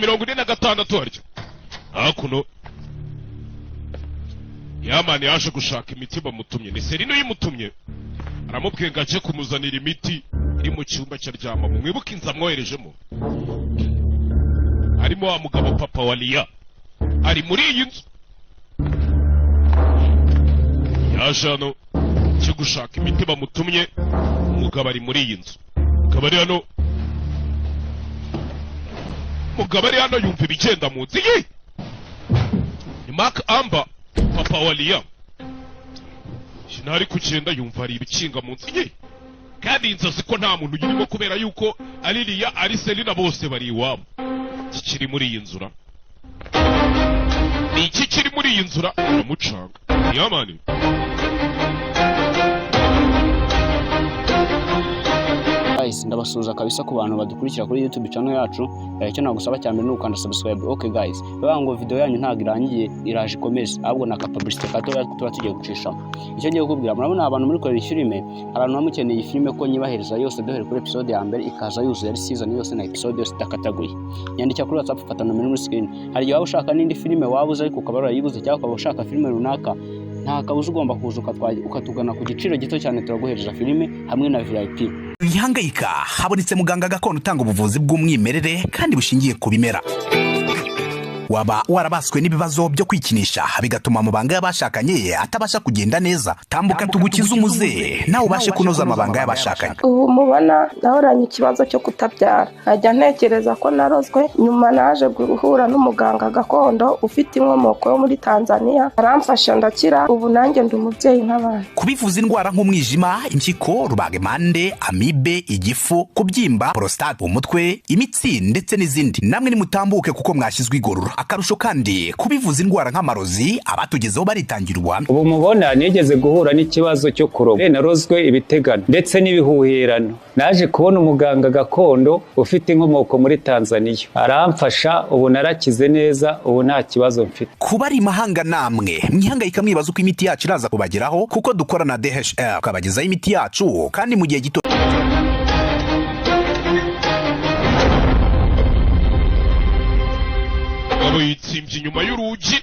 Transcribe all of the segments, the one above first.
46 aryo hakuno yamani yaje gushaka imiti bamutumye ni Serino yimutumye aramubwiye ngo aje kumuzanira imiti iri mu cyumba cyaryama mu mwibuka inza mwoherejemo harimo wa mugabo papa wa Lia ari muri iyi nzu yaje hano cyo gushaka imiti bamutumye umugabo ari muri iyi nzu umugabo ari hano yumva ibigenda mu nzu ye ni Mark Amber papa wa Lia sinari kugenda yumva ari ibikinga mu nzu ye kandi inzozi ko nta muntu urimo kubera yuko ari Lia ari Selina bose bari iwabo kikiri muri iyi nzura ni iki kiri muri iyi nzura uramucanga yamani guys ndabasuza kabisa ku bantu badukurikira kuri YouTube channel yacu icyo nagusaba cyane ni ukanda subscribe. Okay guys baba ngo video yanyu ntago irangiye iraje ikomeza ahubwo na capability kato tuba tugiye gucisha icyo ngiye kubwira murabona abantu muri korera filime abantu bamukeneye filime ko nyibahereza yose dohere kuri episode ya mbere ikaza yuzuye season yose na episode yose takataguye nyandika kuri WhatsApp fata nomero muri screen hari waba ushaka n'indi filime wabuze ariko ukaba yibuze cyangwa ukaba ushaka filime runaka nta kabuza ugomba kuza ukatugana ku giciro gito cyane turaguhereza filime hamwe na VIP. Ihangayika habonetse muganga gakondo utanga ubuvuzi bw'umwimerere kandi bushingiye ku bimera. Waba warabaswe n'ibibazo byo kwikinisha bigatuma amabanga y'abashakanye atabasha kugenda neza, tambuka tugukiza umuze nawe ubashe kunoza amabanga y'abashakanye. Ubu mubona nahoranye ikibazo cyo kutabyara, najya ntekereza ko narozwe, nyuma naje guhura n'umuganga gakondo ufite inkomoko yo muri Tanzania, aramfasha ndakira, ubu nanjye ndi umubyeyi nk'abandi. Kubivuza indwara nk'umwijima, impyiko, rubagemande, amibe, igifu, kubyimba, prostate, umutwe, imitsi ndetse n'izindi, namwe nimutambuke kuko mwashyizwe igorora. Akarusho kandi kubivuza indwara nk'amarozi abatugezeho baritangirwa. Ubu mubona nigeze guhura n'ikibazo cyo kuroga, narozwe ibitegano ndetse n'ibihuherano. Naje kubona umuganga gakondo ufite inkomoko muri Tanzania, aramfasha, ubu narakize neza, ubu nta kibazo mfite. Kuba ari mahanga namwe mwihangayika mwibaza uko imiti yacu iraza kubageraho kuko dukora na DHL kabagezaho imiti yacu kandi mu gihe gito. Abo yitsimvye inyuma y'urugi.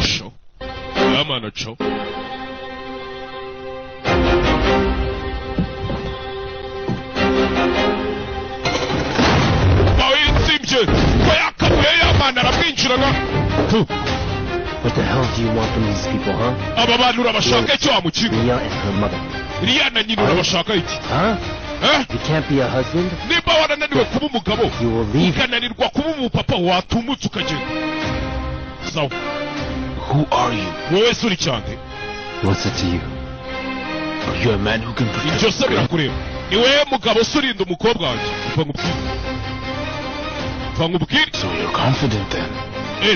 Cho. Yamana cho. Abo yitsimvye. Kwayakabuye yamana arabwinjirana. What the hell do you want from these people, huh? Aba bantu urabashaka icyo wamukiga? Lia and her mother. Lia na nyina urabashaka iki? Huh? You can't be a husband? Niba wananiwe kuba umugabo, you will leave. Ukananirwa kuba umupapa watumutse ukagenda. So, who are you? Wowe suri cyande? What's it to you? Are you a man who can protect? Ibyo se birakureba. Ni wewe mugabo surinda umukobwa wanjye. Fangubwire. So you're confident then?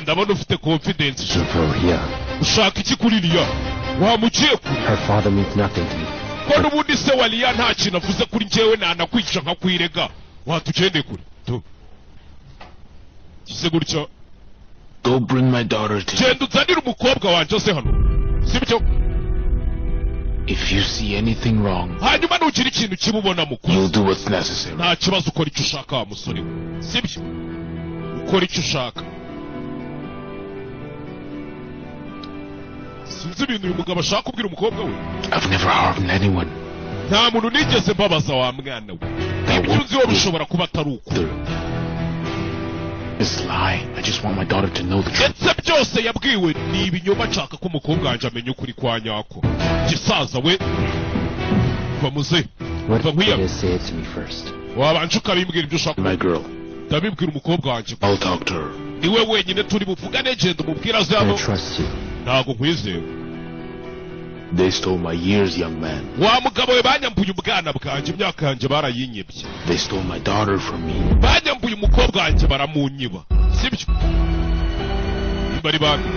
Ndabona ufite confidence. Super, yeah. Ushaka iki kuri Lia? Wamuciye kuri? Her father means nothing to me. Ko nubundi se wa Lia nta kintu avuze kuri njyewe nanakwica nka kwirega. Watugende kuri. To. Kise gutyo. Go bring my daughter to me. Genda uzanire umukobwa wanje se hano. Sibyo? If you see anything wrong, hanyuma nugira ikintu kimubona mukuru. You'll do what's necessary. Nta kibazo ukora icyo ushaka wa musore. Sibyo? Ukora icyo ushaka. Sinzi ibintu uyu mugabo ashaka kubwira umukobwa we. I've never harmed anyone. Nta muntu nigeze mbabaza wa mwana we. Ibyo nzi wo bishobora kuba atari uko. This lie. I just want my daughter to know the truth. Ndetse byose yabwiwe ni ibinyoma nshaka ko umukobwa wanjye amenya ukuri kwa nyako. Gisaza we. Bamuze. What did you say to me first? Wabanje ukabimbwira ibyo ushaka. My girl. Ndabibwira umukobwa wanjye. I'll talk to her. Niwe wenyine turi buvugane genda umubwira zabo. I trust you. Ntago nkwizewe. They stole my years, young man. Wa mugabo we banyambuye ubwana bwanjye imyaka yanjye barayinyibye. They stole my daughter from me. Banyambuye umukobwa wanjye baramunyiba. Sibyo? Bari bandi.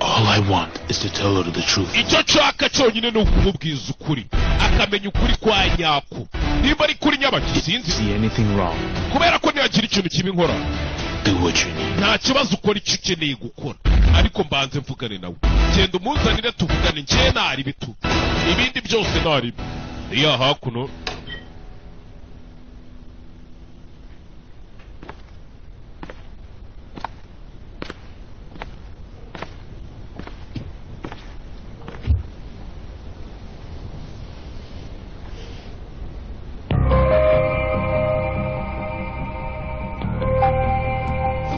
All I want is to tell her the truth. Icyo nshaka cyonyine ni ukumubwiza ukuri. Akamenya ukuri kwa nyako. Niba ari kuri nyabaki sinzi. See anything wrong? Kubera ko ntiyagira ikintu kibi nkora. Do what you need. Nta kibazo ukora icyo ukeneye gukora. Ariko mbanze mvugane nawe. Genda umuzanire tuvugane njye ntari bitu. Ibindi byose ntari. Lia hakuno.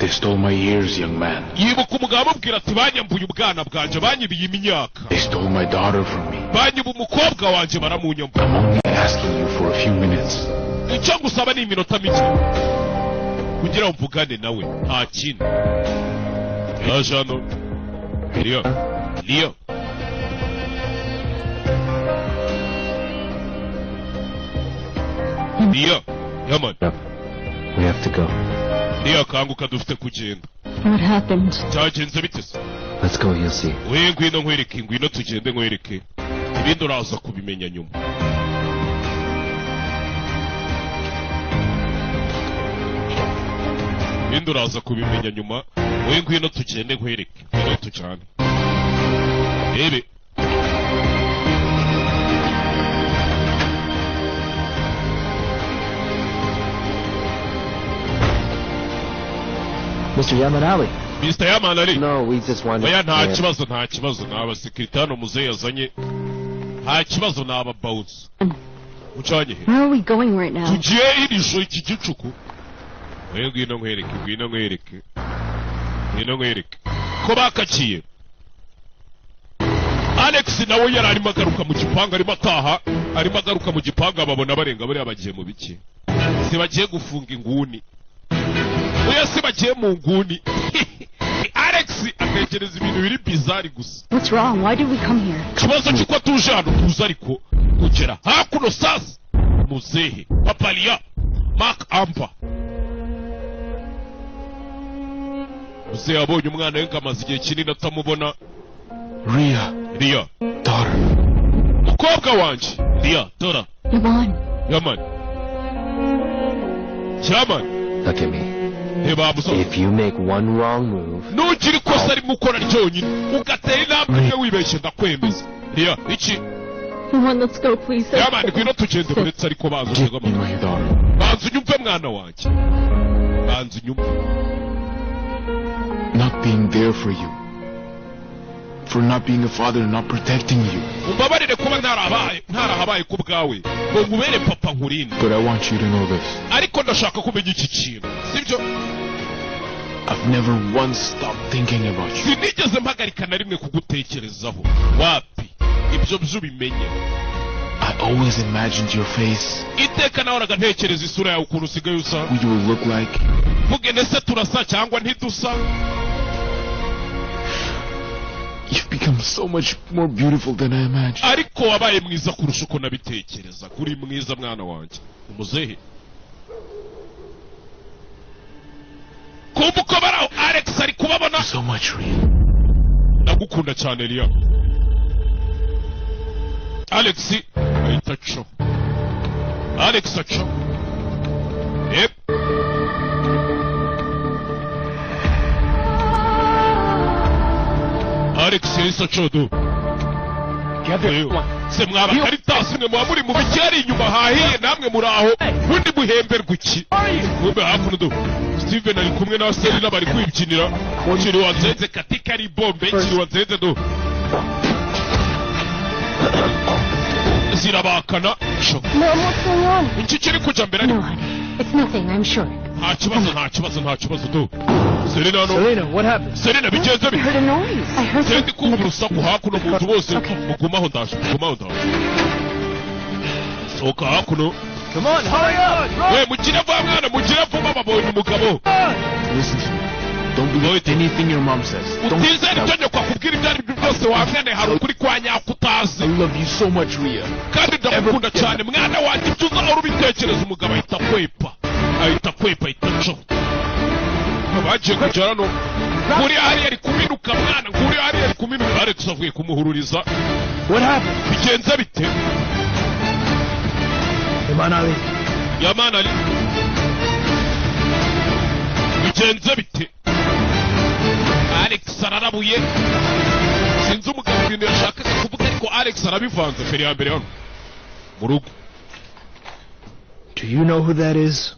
They stole my years, young man. yibuka umugabo amubwira ati banyambuye ubwana bwanje banyibiye imyaka They stole my daughter from me. banyiba umukobwa wanje baramunyambura I'm only asking you for a few minutes. icyo ngusaba ni iminota mike kugira ngo mvugane nawe nta kintu yaje hano Leo yaman We have to go. Leo kanguka dufite kugenda What happened? cyagenze bite se Let's go, you'll see. we ngwino nkwereke ngwino tugende nkwereke ibindi uraza kubimenya nyuma ibindi uraza kubimenya nyuma we ngwino tugende nkwereke ngwino tujyane rebe Mr. Yamanali. Mr. Yamanali. No, we just wanted... oya nta kibazo ni abasekirite hano muzehe yazanye nta kibazo ni ababawuzi mucanye he Where are we going right now? tugiye iri joro iki gicuku we ngwino nkwereke ko bakakiye Alex nawe yari arimo agaruka mu gipangu arimo agaruka mu gipangu babona barenga bariya bagiye mu biki si bagiye gufunga inguni oya si bagiye mu nguni Alex atekereza ibintu biri bizarre gusa What's wrong? Why did we come here? kibazo cyuko tuje hano tuza ariko kugera hakuno sasa muzehe papalia Mark Amber muzehe abonye umwana we ngamaze igihe kinini atamubona Ria. daughter mukobwa wanje Ria dora Yaman Look at me. reba musozi If you make one wrong move... nugira ikosa arimo ukora ryonyine ugatera intambwe imwe wibeshye ndakwemeza Ria iki Come on, let's go, please. Yaman ngwino tugende uretse ariko baza Give me my daughter. banza unyumve mwana wanjye banza unyumve Not being there for you. For not being a father and not protecting you. umbabarire kuba ntarahabaye ku bwawe ngo nkubere papa nkurinde But I want you to know this. ariko ndashaka kumenya iki kintu sibyo I've never once stopped thinking about you. sinigeze mpagarika na rimwe kugutekerezaho wapi ibyo byo ubimenye I always imagined your face, iteka nahoraga ntekereza isura yawe ukuntu usigaye usa who you will look like. mvuge ndetse turasa cyangwa ntidusa You've become so much more beautiful than I imagined. ariko wabaye mwiza kurusha uko nabitekereza kuri mwiza mwana wanjye umuzehe kumva uko baraho Alex ari kubabona So much real. ndagukunda cyane Lia Alex ahita aca Alex aca yep Alex yahise aca do se mwaba karitasi mwe muba muri mu bikeri inyuma hahiye namwe muri aho ubundi muhemberwa iki mwumve hakuno do Steven ari kumwe na Selina bari kwibyinira kiri wanzenze katika ari bombe kiri wanzenze do zirabakana No, what's going on? iki kiri kuja mbere No, honey. It's nothing, I'm sure. nta kibazo do Selina no Selena, what happened? Selina bigenze I bite heard a noise. I heard sendi kumva something. urusaku hakuno mu nzu bose Okay. mugumaho ndaje sohoka hakuno Come on, hurry up! we mugire vuba mwana mugire vuba babonye umugabo Listen to me. Don't believe anything your mom says. Don't. utizere ibyo nyoko akubwira ibyo ari byo byose wamwene hari ukuri kwa nyako utazi I love you so much, Ria. kandi ndagukunda cyane mwana wanjye ibyo uzahora ubitekereza umugabo ahita kwepa ahita aca bagiye kujya hano nguriya hariya ari kuminuka mwana nguriya hariya ari kuminuka Alex avuye kumuhururiza What happened? bigenze bite Yamanali. Yamanali bigenze bite Alex ararabuye sinzi umugabo ibintu yashakaga kuvuga ariko Alex arabivanze feri ya mbere hano mu rugo Do you know who that is?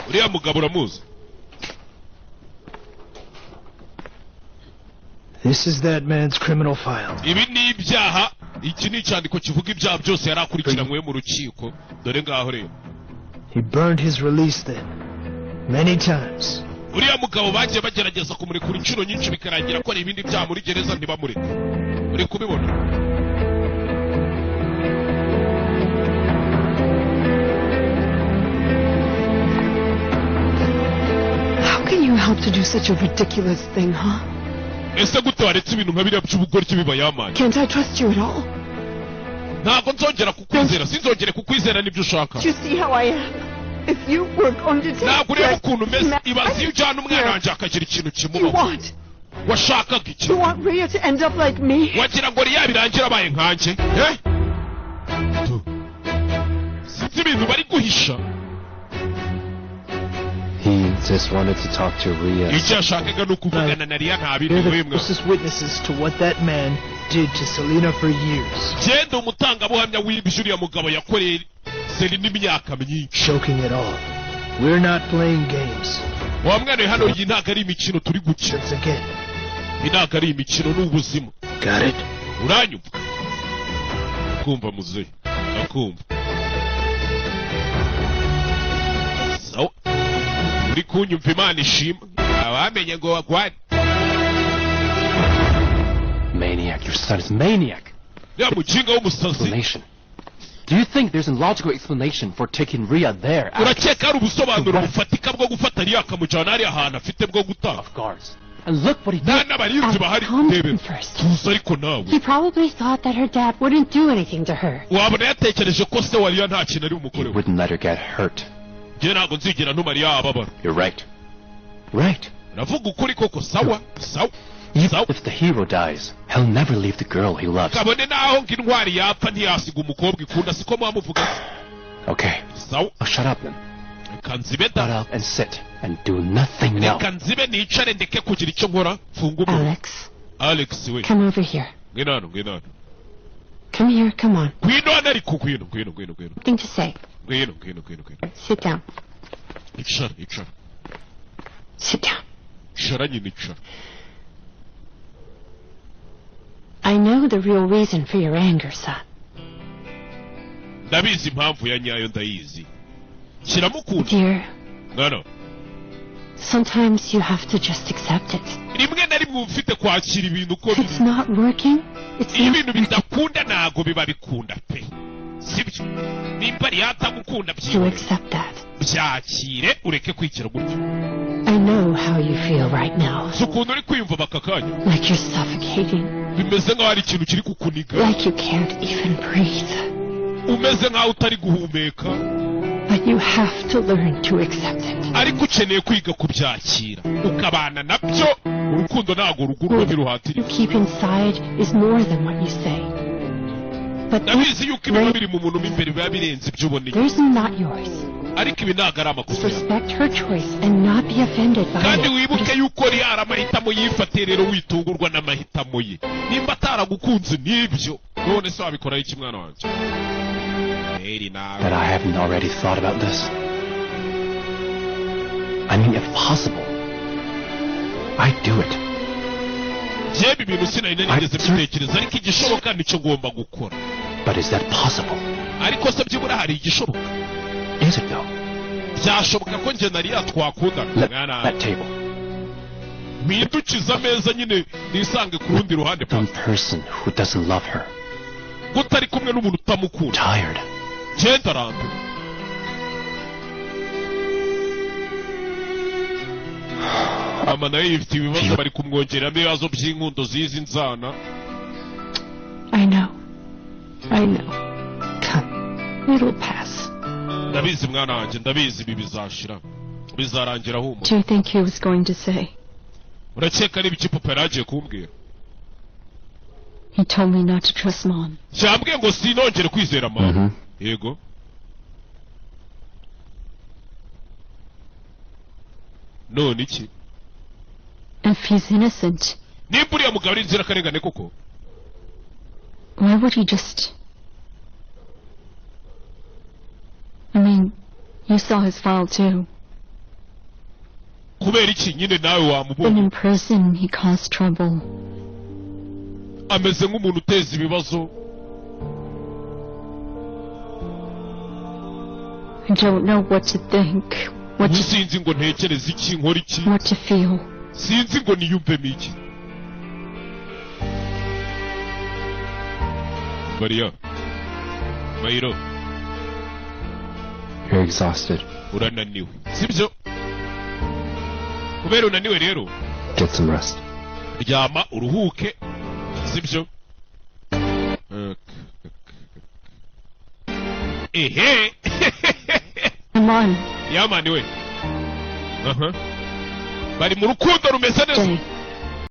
uriya mugabo uramuzi This is that man's criminal file. ibi ni ibyaha iki ni icyandiko kivuga ibyaha byose yari akurikiranywe mu rukiko dore ngaho rero He burned his release then. Many times. uriya mugabo bagiye bagerageza kumurekura inshuro nyinshi bikarangira ko ari ibindi byaha muri gereza ntibamureke uri kubibona How can you help to do such a ridiculous thing, huh? ese gute waretse ibintu nka biriya by'ubugoryi biba yamanye Can't I trust you at all? ntabwo nzongera kukwizera sinzongere kukwizera n'ibyo ushaka Do you see how I am? If you were going to take ntabwo ureba Rex ukuntu umeze back ibaze iyo ujyana umwana here, wanjye akagira ikintu you kimubaho want? washakaga iki You want Rhea to end up like me? wagira ngo riya birangira abaye nkanjye eh sinzi ibintu bari guhisha He just wanted to talk to Rhea. icyo yashakaga ni ukuvugana na riya nta bintu They're the bimwe closest witnesses to what that man did to Selena for years. genda umutangabuhamya w'ibyo uriya mugabo yakoreye Selena imyaka myinshi Choking it all. We're not playing games. wa mwana hano iyi ntabwo ari imikino turi gukina Once again. iyi ntabwo ari imikino ni ubuzima Got it? uranyumva kumva muzehe ndakumva sawa uri kunyumva imana ishima abamenye ngo wagwane Maniac. Your son is maniac. ya mukinga w'umusazi Explanation. Do you think there's a logical explanation for taking Rhea there? urakeka hari ubusobanuro bufatika bwo gufata riya akamujyana hariya hantu afite bwo gutaha Of guards. And look what he nta did. n'abarinzi bahari ndebe tuzi ariko nawe He probably thought that her dad wouldn't do anything to her. wabona yatekereje ko se wa riya nta kintu ari He umukorewe wouldn't let her get hurt. njye ntabwo nzigera ntuma riya ababara You're right. Right. navuga ukuri koko sawa sawa Even if the hero dies, he'll never leave the girl he loves. kabone naho ngo intwari yapfa ntiyasiga umukobwa ikunda siko mwamuvuga se Okay. sawa Now shut up then. reka nzibe Shut da up and sit and do nothing now. reka nzibe nicare ndeke kugira icyo nkora funga umunwa Alex, alex we come over here. ngwino hano ngwino hano Come here, come on. ngwino hano ariko ngwino Something to say. ngwino Sit down. icara Sit down. icara nyine icara I know the real reason for your anger, son. ndabizi impamvu ya nyayo ndayizi kiramukunda Dear, no sometimes you have to just accept it. rimwe na rimwe uba ufite kwakira ibintu uko If it's biri not working, it's iyo not ibintu working. bidakunda ntago biba bikunda pe sibyo nimba ari yatagukunda To byihorere accept that. byakire ureke kwikira gutyo I know how you feel right now. si ukuntu uri kwiyumva aka kanya Like you're suffocating. bimeze nk'aho hari ikintu kiri kukuniga Like you can't even breathe. umeze nk'aho utari guhumeka But you have to learn to accept it. ariko ukeneye kwiga kubyakira ukabana nabyo urukundo ntabwo rugurwa You biruhatiriza keep inside is more than what you say. But ndabizi yuko ibiba biri mu muntu mo imbere biba birenze ibyo ubona inyuma there's not yours. ariko ibi ntabwo ari Just amakosa yawe respect her choice and not be offended by kandi it. wibuke yuko rihari amahitamo yifate rero witungurwa n'amahitamo ye nimba ataragukunze n'ibyo none se wabikoraho iki mwana wanjye eri nawe That I haven't already thought about this. I mean, if possible, I'd do it. byeba ibintu sinari narigeze mbitekereza ariko igishoboka nicyo ngomba gukora But is that possible? ariko se byibura hari igishoboka Is it though? byashoboka ko njye nariya twakundana mwana That table. mpindukiza ameza nyine nisange ku rundi ruhande Some person who doesn't love her. utari kumwe n'umuntu utamukunda Tired. genda rambe mama nawe yifite ibibazo bari kumwongeramo ibibazo by'inkundo z'izi nzana I know. Come. It'll pass. ndabizi mwana wanjye ndabizi ibi bizashira bizarangira humura Do you think he was going to say? urakeka niba iki papa yaragiye kumbwira He told me not to trust Mom. cyambwiye ngo sinongere kwizera mama yego none iki If he's innocent, nimba uriya mugabo ari inzirakarengane koko why would he just... I mean, you saw his file too. kubera iki nyine nawe When wamubonye in prison, he caused trouble. ameze nk'umuntu uteza ibibazo I don't know what to think, sinzi ngo ntekereze iki nkora iki, what to feel. sinzi ngo niyumvemo iki. Maria, Mayiro, You're exhausted. urananiwe, sibyo? Kubera unaniwe rero, Get some rest. ryama uruhuke, sibyo? Ehe. Come on. Yamani we. Bari mu rukundo rumeze neza. Stay.